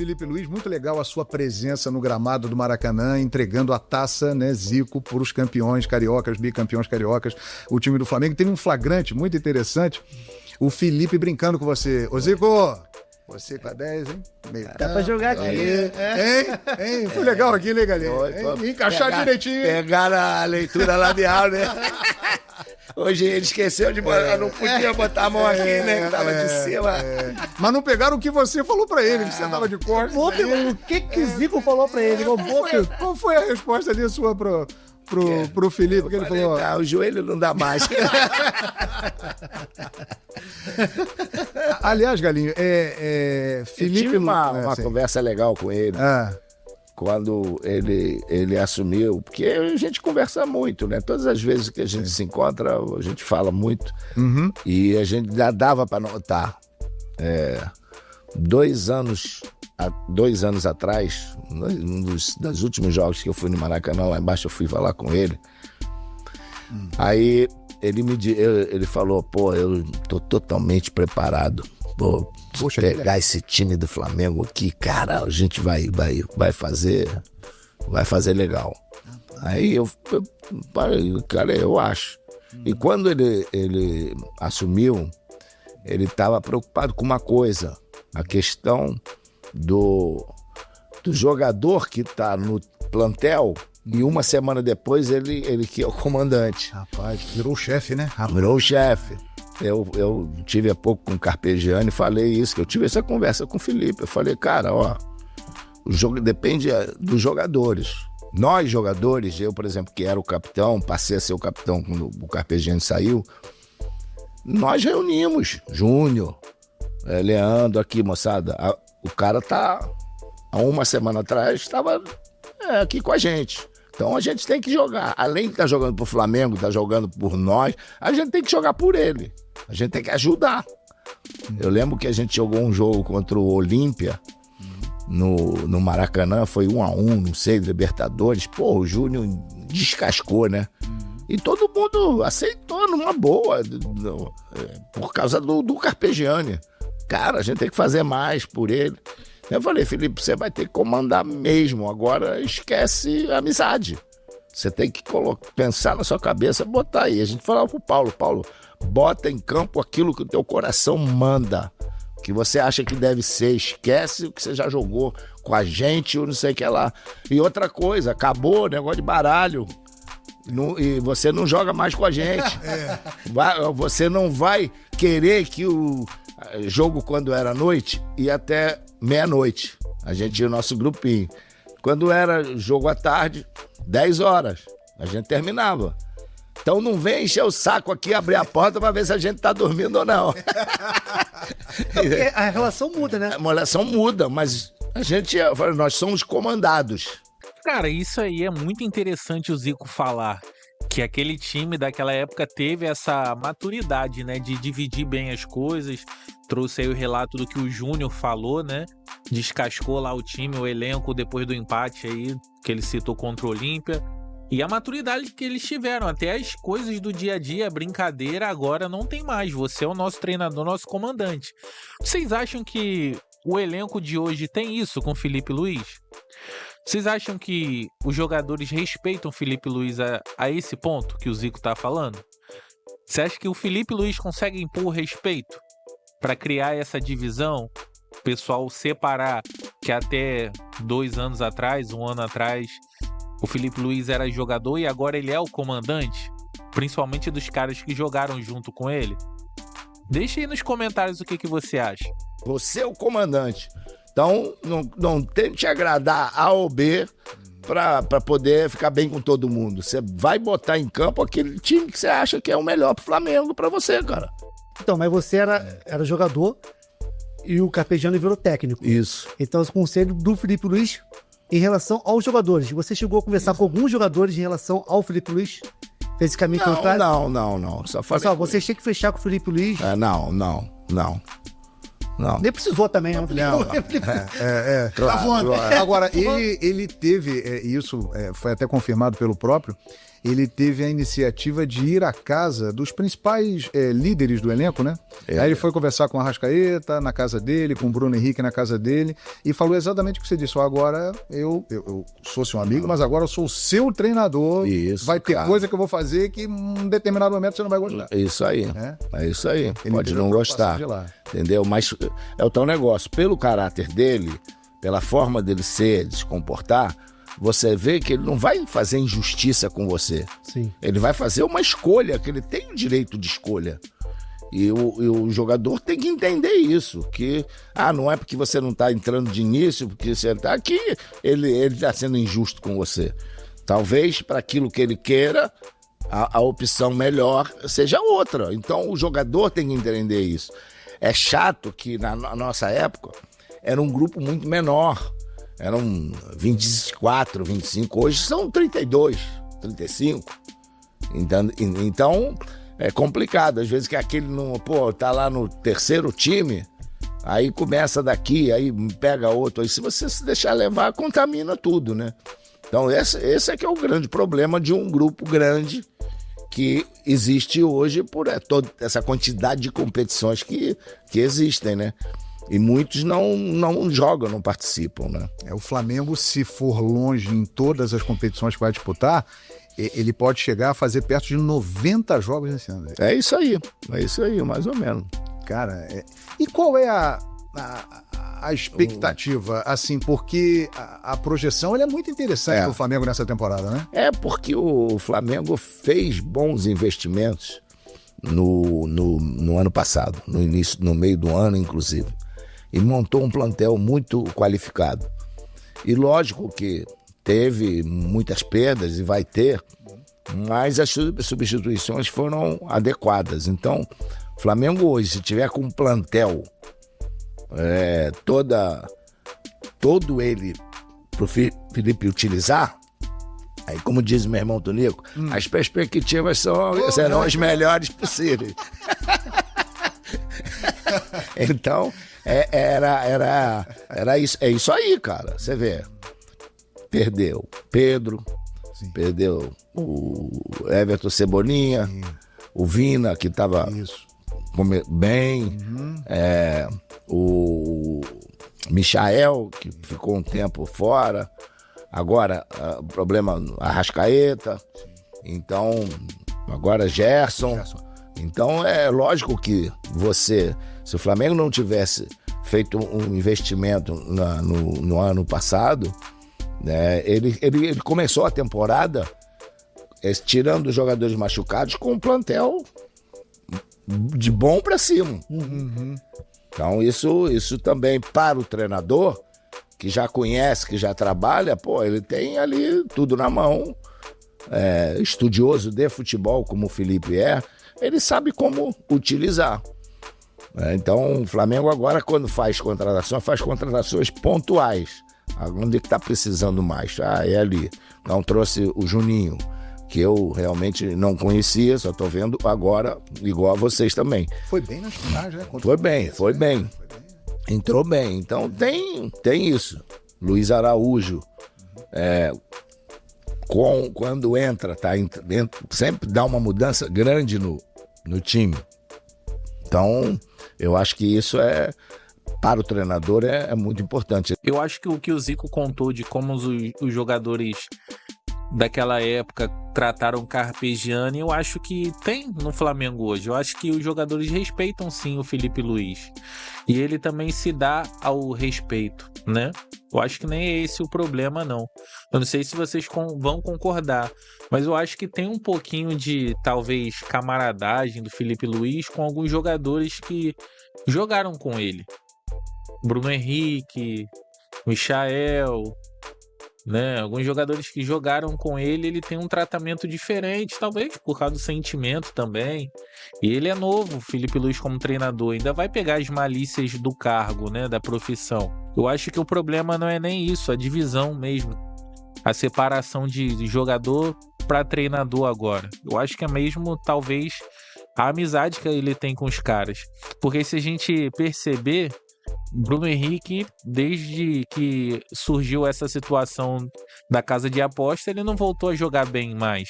Felipe Luiz, muito legal a sua presença no gramado do Maracanã, entregando a taça, né, Zico, para os campeões cariocas, bicampeões cariocas, o time do Flamengo. Teve um flagrante muito interessante, o Felipe brincando com você. Ô, Zico, você com a 10, hein? Dá pra jogar aqui. Hein? Foi legal aqui, né, galera? Encaixar direitinho. Pegaram a leitura labial, né? Hoje ele esqueceu de botar, não podia botar a mão aqui, né? Que tava de cima. Mas não pegaram o que você falou pra ele, que você tava de costas. O que Zico falou pra ele? Qual foi a resposta ali sua pro Felipe? Que ele falou, o joelho não dá mais. Aliás, Galinho, Felipe... Eu tive uma conversa legal com ele. Quando ele assumiu, porque a gente conversa muito, né? Todas as vezes que a gente se encontra, a gente fala muito. E a gente já dava para notar. 2 anos atrás, dos últimos jogos que eu fui no Maracanã, lá embaixo eu fui falar com ele. Aí ele falou, pô, eu tô totalmente preparado. Pô, pegar esse time do Flamengo aqui, cara, a gente vai fazer legal. Aí eu acho. E quando ele assumiu, ele estava preocupado com uma coisa, a questão do jogador que está no plantel e uma semana depois ele que é o comandante. Rapaz, virou o chefe, né? Virou o chefe. Eu tive há pouco com o Carpegiani e falei isso, que eu tive essa conversa com o Felipe. Eu falei, cara, o jogo depende dos jogadores. Nós, jogadores, eu, por exemplo, que era o capitão, passei a ser o capitão quando o Carpegiani saiu, nós reunimos, Júnior, Leandro aqui, moçada. O cara tá, há uma semana atrás, estava aqui com a gente. Então a gente tem que jogar. Além de estar jogando pro Flamengo, estar jogando por nós, a gente tem que jogar por ele. A gente tem que ajudar. Eu lembro que a gente jogou um jogo contra o Olímpia no Maracanã, foi 1-1, não sei, Libertadores. Pô, o Júnior descascou, né? E todo mundo aceitou numa boa, por causa do Carpegiani. Cara, a gente tem que fazer mais por ele. Eu falei, Felipe, você vai ter que comandar mesmo, agora esquece a amizade. Você tem que pensar na sua cabeça, botar aí. A gente falava pro Paulo, bota em campo aquilo que o teu coração manda, que você acha que deve ser, esquece o que você já jogou com a gente ou não sei o que lá. E outra coisa, acabou o negócio de baralho, e você não joga mais com a gente. Você não vai querer que o jogo, quando era noite, ia até meia-noite. A gente tinha o nosso grupinho. Quando era jogo à tarde, 10 horas, a gente terminava. Então não vem encher o saco aqui, abrir a porta pra ver se a gente tá dormindo ou não. Porque a relação muda, né? A relação muda, mas nós somos comandados. Cara, isso aí é muito interessante o Zico falar, que aquele time daquela época teve essa maturidade, né, de dividir bem as coisas. Trouxe aí o relato do que o Júnior falou, né, descascou lá o time, o elenco depois do empate aí, que ele citou contra o Olímpia. E a maturidade que eles tiveram, até as coisas do dia a dia, a brincadeira, agora não tem mais. Você é o nosso treinador, nosso comandante. Vocês acham que o elenco de hoje tem isso com o Felipe Luiz? Vocês acham que os jogadores respeitam o Felipe Luiz a esse ponto que o Zico tá falando? Você acha que o Felipe Luiz consegue impor o respeito para criar essa divisão? O pessoal separar que até 2 anos atrás, 1 ano atrás, o Felipe Luiz era jogador e agora ele é o comandante? Principalmente dos caras que jogaram junto com ele? Deixa aí nos comentários o que você acha. Você é o comandante. Então, não tente agradar A ou B pra poder ficar bem com todo mundo. Você vai botar em campo aquele time que você acha que é o melhor pro Flamengo, pra você, cara. Então, mas você era jogador e o Carpegiani virou técnico. Isso. Então, esse conselho do Felipe Luiz em relação aos jogadores. Você chegou a conversar com alguns jogadores em relação ao Felipe Luiz? Fez esse caminho contrário? Não. Só falei. Pessoal, você tinha que fechar com o Felipe Luiz? Não. Não. Nem precisou também, né? Não. Claro. Agora, ele teve, isso foi até confirmado pelo próprio, ele teve a iniciativa de ir à casa dos principais líderes do elenco, né? Aí ele foi conversar com o Arrascaeta na casa dele, com o Bruno Henrique na casa dele, e falou exatamente o que você disse. Agora eu sou seu amigo, mas agora eu sou o seu treinador. Isso, vai ter cara. coisa que eu vou fazer que em um determinado momento você não vai gostar. Isso aí. É isso aí. Ele Pode teve não a gostar. preocupação de lá. Entendeu? Mas é o tal negócio. Pelo caráter dele, pela forma dele ser, de se comportar, você vê que ele não vai fazer injustiça com você. Sim. Ele vai fazer uma escolha, que ele tem o direito de escolha. E o jogador tem que entender isso, que não é porque você não está entrando de início, porque você está aqui, ele está sendo injusto com você. Talvez para aquilo que ele queira, a opção melhor seja outra. Então o jogador tem que entender isso. É chato que na nossa época era um grupo muito menor. Eram 24, 25, hoje são 32, 35. Então é complicado. Às vezes que aquele tá lá no terceiro time, aí começa daqui, aí pega outro. Aí se você se deixar levar, contamina tudo, né? Então esse é que é o grande problema de um grupo grande que existe hoje por toda essa quantidade de competições que existem, né? E muitos não jogam, não participam, né? O Flamengo, se for longe em todas as competições que vai disputar, ele pode chegar a fazer perto de 90 jogos nesse ano. É isso aí, mais ou menos. Cara, e qual é a expectativa, assim, porque a projeção ela é muito interessante pro Flamengo nessa temporada, né? É porque o Flamengo fez bons investimentos no ano passado, no meio do ano, inclusive. E montou um plantel muito qualificado. E lógico que teve muitas perdas e vai ter, mas as substituições foram adequadas. Então, o Flamengo hoje, se tiver com um plantel todo ele pro Felipe utilizar, aí como diz meu irmão Tonico, as perspectivas serão as melhores possíveis. Então, era isso. É isso aí, cara. Você vê. Perdeu Pedro, sim. Perdeu o Everton Cebolinha, sim. O Vina, que estava bem, o Michael, que ficou um tempo fora. Agora, o problema, Arrascaeta. Então, agora Gerson. Então, é lógico que se o Flamengo não tivesse feito um investimento no ano passado, né, ele começou a temporada tirando os jogadores machucados com um plantel de bom para cima. Então, isso também para o treinador, que já conhece, que já trabalha, ele tem ali tudo na mão. Estudioso de futebol, como o Felipe ele sabe como utilizar. Então, o Flamengo agora, quando faz contratações pontuais. Onde é que está precisando mais? É ali. Então, trouxe o Juninho, que eu realmente não conhecia, só estou vendo agora, igual a vocês também. Foi bem nas finais, né? Foi bem. Entrou bem. Então, tem isso. Luiz Araújo, quando entra, sempre dá uma mudança grande no time. Então, eu acho que isso para o treinador é muito importante. Eu acho que o que o Zico contou de como os jogadores daquela época trataram Carpegiani, eu acho que tem no Flamengo hoje. Eu acho que os jogadores respeitam sim o Felipe Luiz. E ele também se dá ao respeito, né? Eu acho que nem é esse o problema, não. Eu não sei se vocês vão concordar, mas eu acho que tem um pouquinho de, talvez, camaradagem do Felipe Luiz com alguns jogadores que jogaram com ele. Bruno Henrique, Michael, né? Alguns jogadores que jogaram com ele tem um tratamento diferente, talvez por causa do sentimento também. E ele é novo, o Felipe Luiz como treinador, ainda vai pegar as malícias do cargo, né? Da profissão. Eu acho que o problema não é nem isso, a divisão mesmo. A separação de jogador para treinador agora. Eu acho que é mesmo, talvez, a amizade que ele tem com os caras. Porque se a gente perceber, Bruno Henrique, desde que surgiu essa situação da casa de aposta, ele não voltou a jogar bem mais.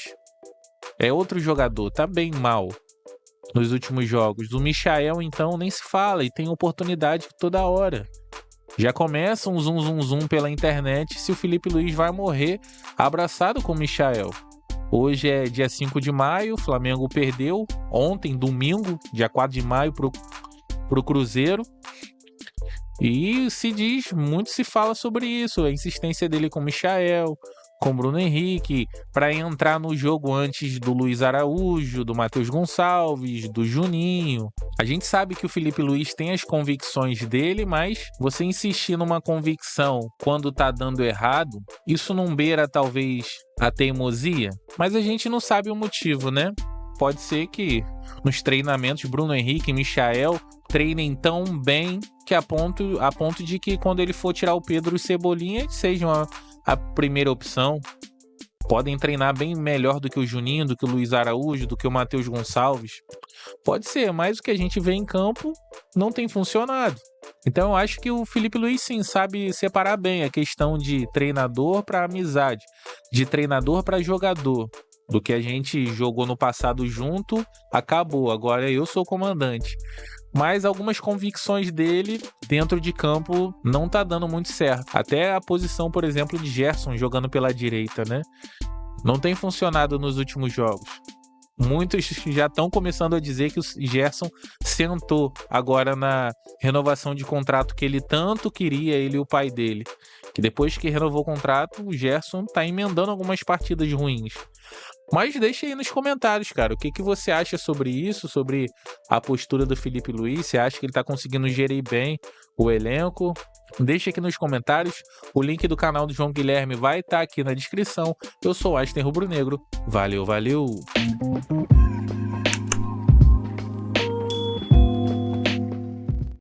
É outro jogador, tá bem mal nos últimos jogos. O Michael, então, nem se fala e tem oportunidade toda hora. Já começa um zum pela internet se o Felipe Luiz vai morrer abraçado com o Michael. Hoje é dia 5 de maio, o Flamengo perdeu ontem, domingo, dia 4 de maio, pro Cruzeiro. E muito se fala sobre isso, a insistência dele com o Michael, com o Bruno Henrique, para entrar no jogo antes do Luiz Araújo, do Matheus Gonçalves, do Juninho. A gente sabe que o Felipe Luiz tem as convicções dele, mas você insistir numa convicção quando tá dando errado, isso não beira talvez a teimosia? Mas a gente não sabe o motivo, né? Pode ser que nos treinamentos Bruno Henrique e Michael treinem tão bem que a ponto de que quando ele for tirar o Pedro e o Cebolinha, eles sejam a primeira opção. Podem treinar bem melhor do que o Juninho, do que o Luiz Araújo, do que o Matheus Gonçalves. Pode ser, mas o que a gente vê em campo não tem funcionado. Então eu acho que o Felipe Luiz sim sabe separar bem a questão de treinador para amizade, de treinador para jogador. Do que a gente jogou no passado junto, acabou. Agora eu sou o comandante. Mas algumas convicções dele dentro de campo não tá dando muito certo. Até a posição, por exemplo, de Gerson jogando pela direita, né? Não tem funcionado nos últimos jogos. Muitos já estão começando a dizer que o Gerson sentou agora na renovação de contrato que ele tanto queria, ele e o pai dele. Que depois que renovou o contrato, o Gerson tá emendando algumas partidas ruins. Mas deixa aí nos comentários, cara, o que você acha sobre isso, sobre a postura do Felipe Luiz? Você acha que ele tá conseguindo gerir bem o elenco? Deixa aqui nos comentários. O link do canal do João Guilherme vai estar aqui na descrição. Eu sou o Aston Rubro Negro. Valeu, valeu!